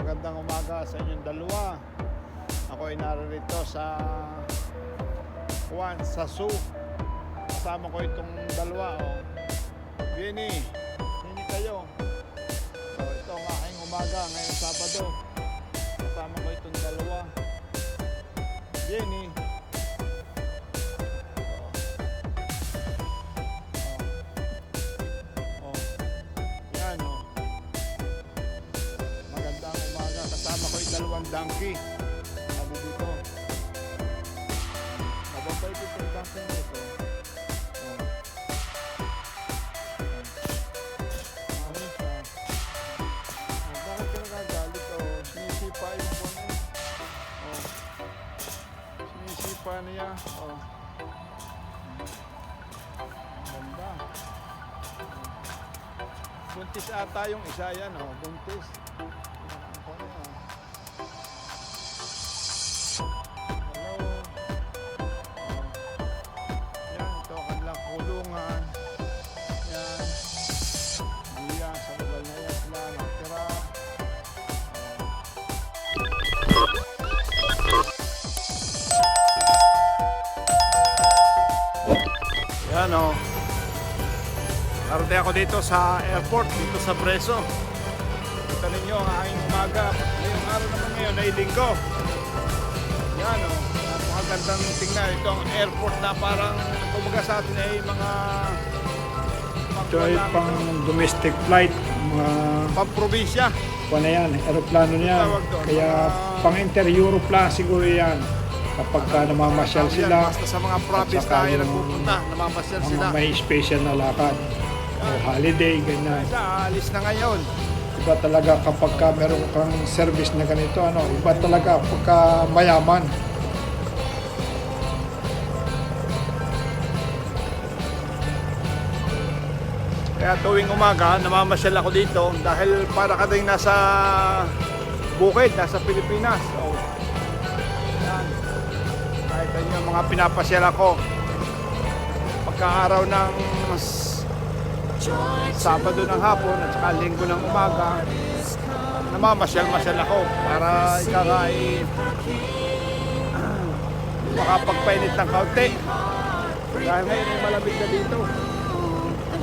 magandang umaga sa inyong dalawa. Ako ay narito sa Juan sa Zoo. Kasama ko itong dalawa. Vinny kayo. So, ito ang aking umaga ngayong Sabado. Kasama ko itong dalawa. Vinny. Dalawang donkey. Sabi dito. Mababay dito yung donkey nito. Ayun siya. Bakit ka nagagalit? Sinisipa yung phone. Sinisipa niya. Ganda. Buntis ata yung isa yan. Buntis. Yan o. Narating ako dito sa airport, dito sa Preso. Kita ninyo ang aking umaga. Ngayong araw naman ngayon ay linggo. Yan o. Napakagandang tingnan. Ito ang airport na parang kumbaga sa atin ay mga ito ay pang domestic flight. Mga pang-probinsya. Ano yan, aeroplano niyan. Kaya pang inter-Europla siguro yan. Kapag namamasyal sila, basta sa mga province tayo nagpupunta, namamasyal sila. May special na lakad o holiday, ganyan. Alis na ngayon. Iba talaga kapag meron kang service na ganito, iba talaga pagka mayaman. Kaya tuwing umaga, namamasyal ako dito dahil para ka din nasa bukid, nasa Pilipinas. Ito yung mga pinapasyal ako pagka-araw ng Sabado ng hapon at saka Linggo ng umaga, namamasyal-masyal ako para ikakay makapagpainit ng kaunti dahil ngayon ay malamig na dito.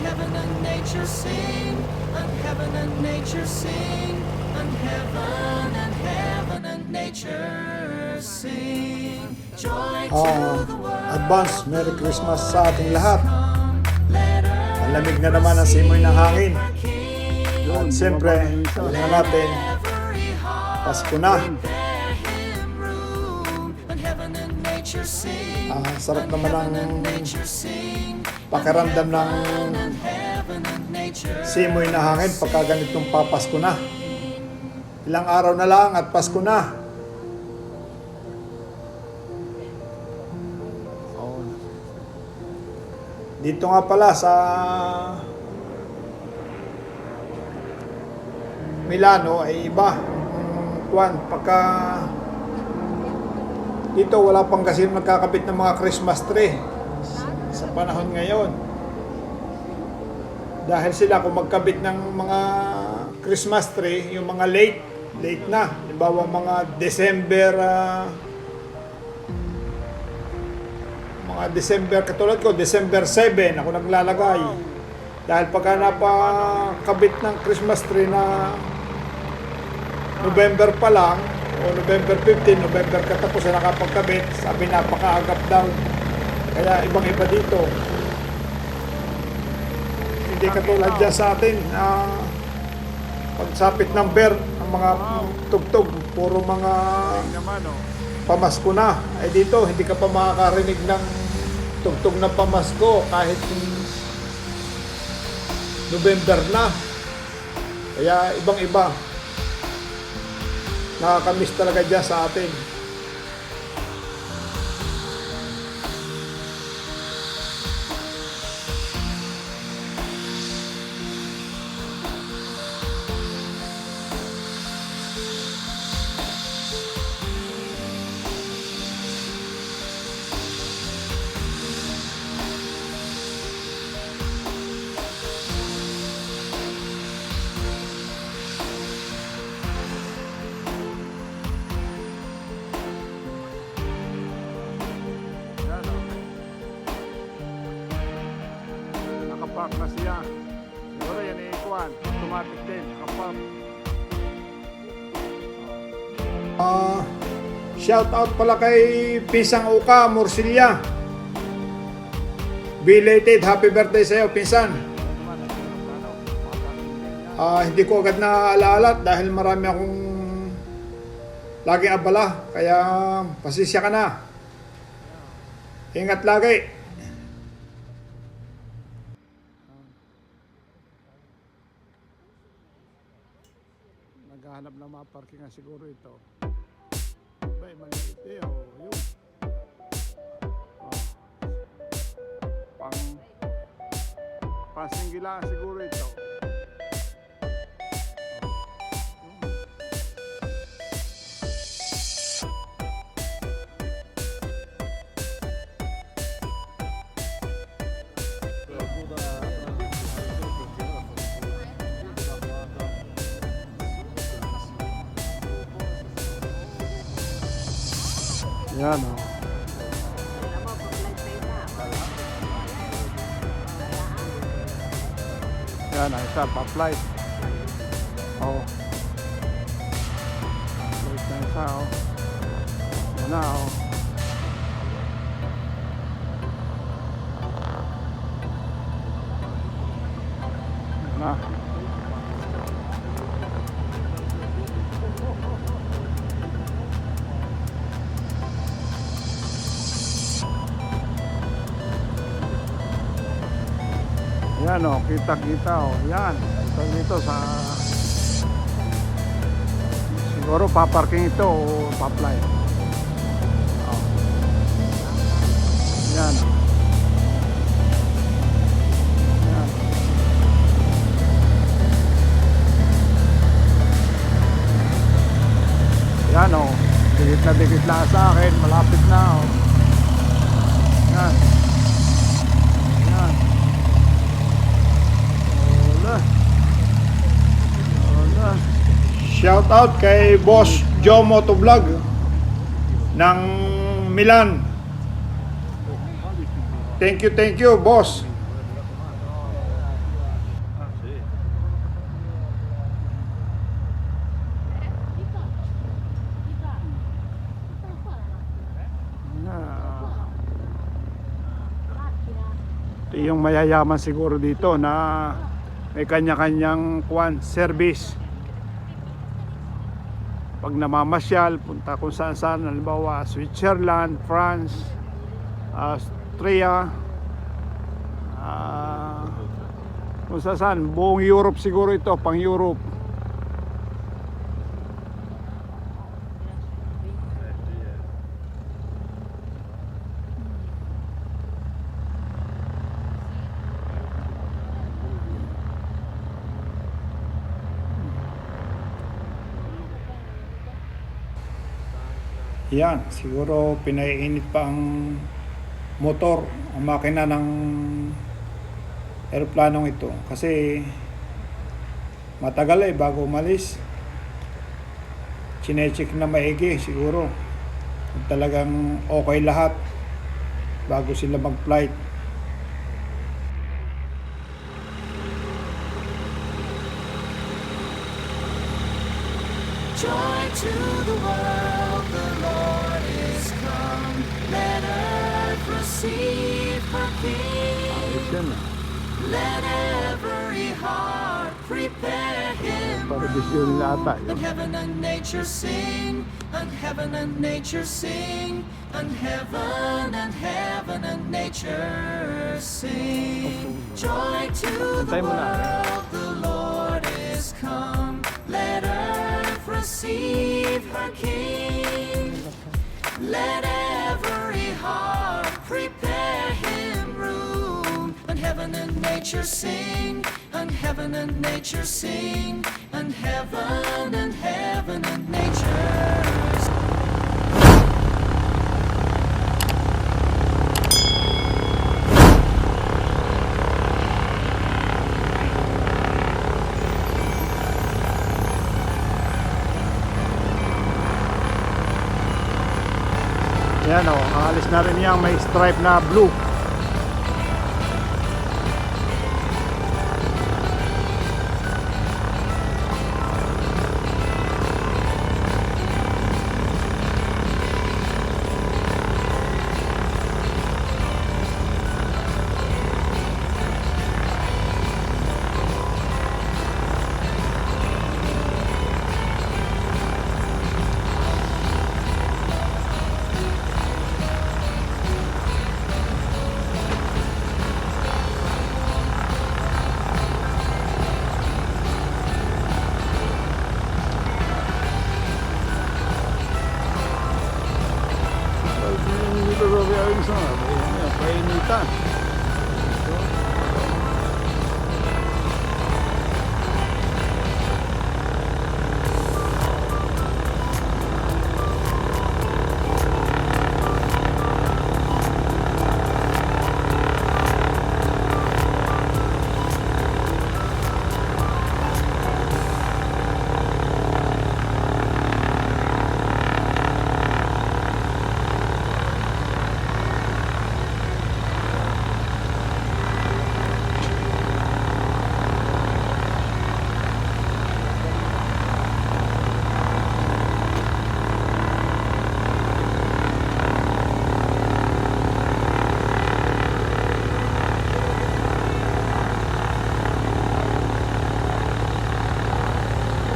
Heaven and nature sing, and heaven and nature sing, and heaven and nature sing. Advance Merry Christmas sa ating lahat. Ang lamig na naman ang simoy ng hangin. At siyempre, alam na natin, Pasko na. Sarap naman ang pakiramdam ng simoy na hangin pagka ganitong papasko na. Ilang araw na lang at Pasko na. Dito nga pala sa Milano ay iba. Pagka dito wala pang kasi nagkakabit ng mga Christmas tree sa panahon ngayon. Dahil sila kung magkabit ng mga Christmas tree, yung mga late na. Halimbawa mga December, katulad ko, December 7 ako naglalagay. Dahil pagka napakabit ng Christmas tree na November pa lang, o November 15, November katapos na nakapagkabit, sabi napakaagap daw. Kaya ibang-iba dito. Hindi katulad dyan sa atin, pagsapit ng ber, ang mga tugtog, puro mga pamasko na. Ay dito, hindi ka pa makakarinig ng tugtog ng pamasko kahit November na. Kaya ibang-iba. Nakakamiss talaga dyan sa atin. nakapark na siya. Siguro yan ikuan, automatic din, nakapark. Shout out pala kay Pinsang Uka Morcilla. Belated happy birthday sa'yo, Pinsan. Hindi ko agad naaalala dahil marami akong laging abala, kaya pasisya ka na. Ingat lagi. Naghahanap ng mga parkingan siguro ito. Bay, maliit eh, oh, yun. Oh. Pasinggilaan siguro ito. Yan o. Yan ang isa, pa-flight. O. Flight na isa o. Yan na o. Yan na. Yan o, kita-kita o. Yan. Ito dito sa... Siguro paparking ito o pa-fly. O. Yan. Yan. Yan o. Dikit na sa akin. Malapit na o. Yan. Yan. Shout out kay Boss Joe Motovlog ng Milan. Thank you, boss. Ito yung mayayaman siguro dito na may kanya-kanyang service. Pag namamasyal, punta kung saan-saan, halimbawa Switzerland, France, Austria, kung saan, buong Europe siguro ito, pang Europe. Yan, siguro pinaiinit pa ang motor, ang makina ng eroplanong ito. Kasi matagal bago umalis. Chinecheck na maigi siguro. Kung talagang okay lahat bago sila mag-flight. Joy to the world, the Lord is come. Let earth receive her King. Let every heart prepare him Parabisyon nila ata. and heaven and nature sing, and heaven and nature sing, and heaven and nature sing. Joy to the Antay mo na. world, the Lord is come. Let earth receive her King. Let every heart prepare him room. And heaven and nature sing, and heaven and nature sing, and heaven and nature sing. Yan o, aalis na rin yan, may stripe na blue.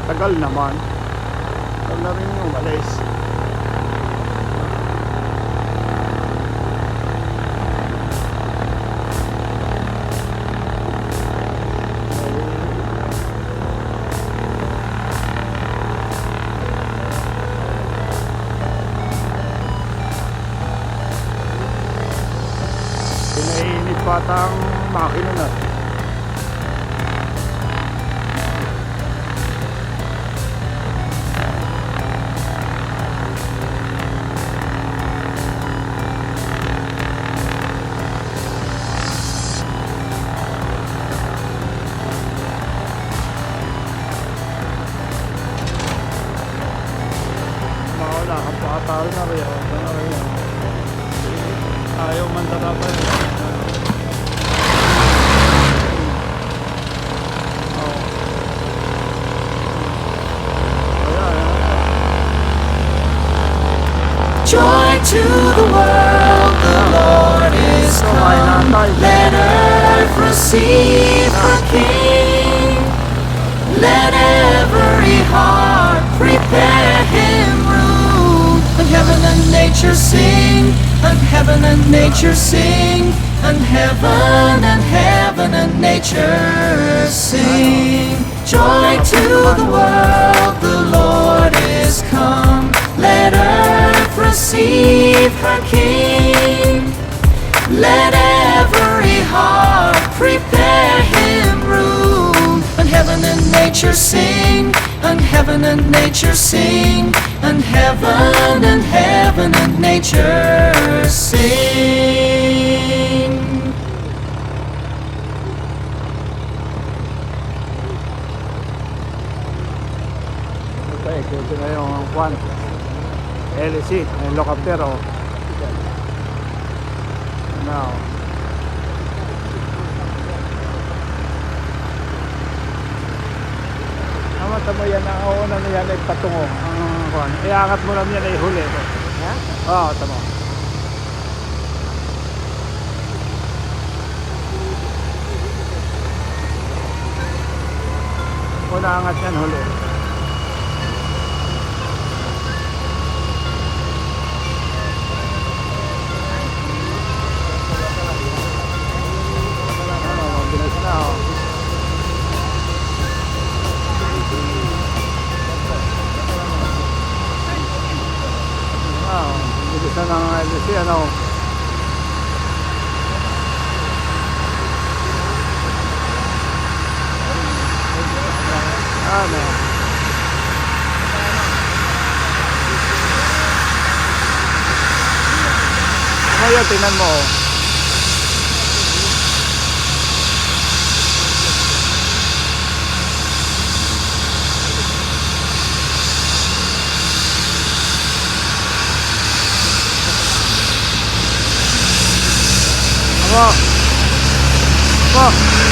Tagal naman. Tagal na rin yung umalis. Pinainit pa ata ang makina na. Wala ka pa tao na rin. Ayaw man tarapan. Joy to the world, the Lord is come. Let earth receive her King. Let every heart prepare him room. And heaven and nature sing, and heaven and nature sing, and heaven and nature sing. Joy to the world, the Lord is come. Let earth receive her King. Let every heart prepare him room. And heaven and nature sing, and heaven and nature sing, and heaven and nature sing. Okay, ito na yung kwan. LC, yung lokaptero. Now, amata mo yan, ang una na yan ay patungo. Ang kwan. Iangat mo lang yan ay huli. Ha? Oo, tama. Una angat yan huli. Mabilis na oh. Wow, bilis na ng LC ano. Ano? Ngayon, tingnan mo. Apa? Apa?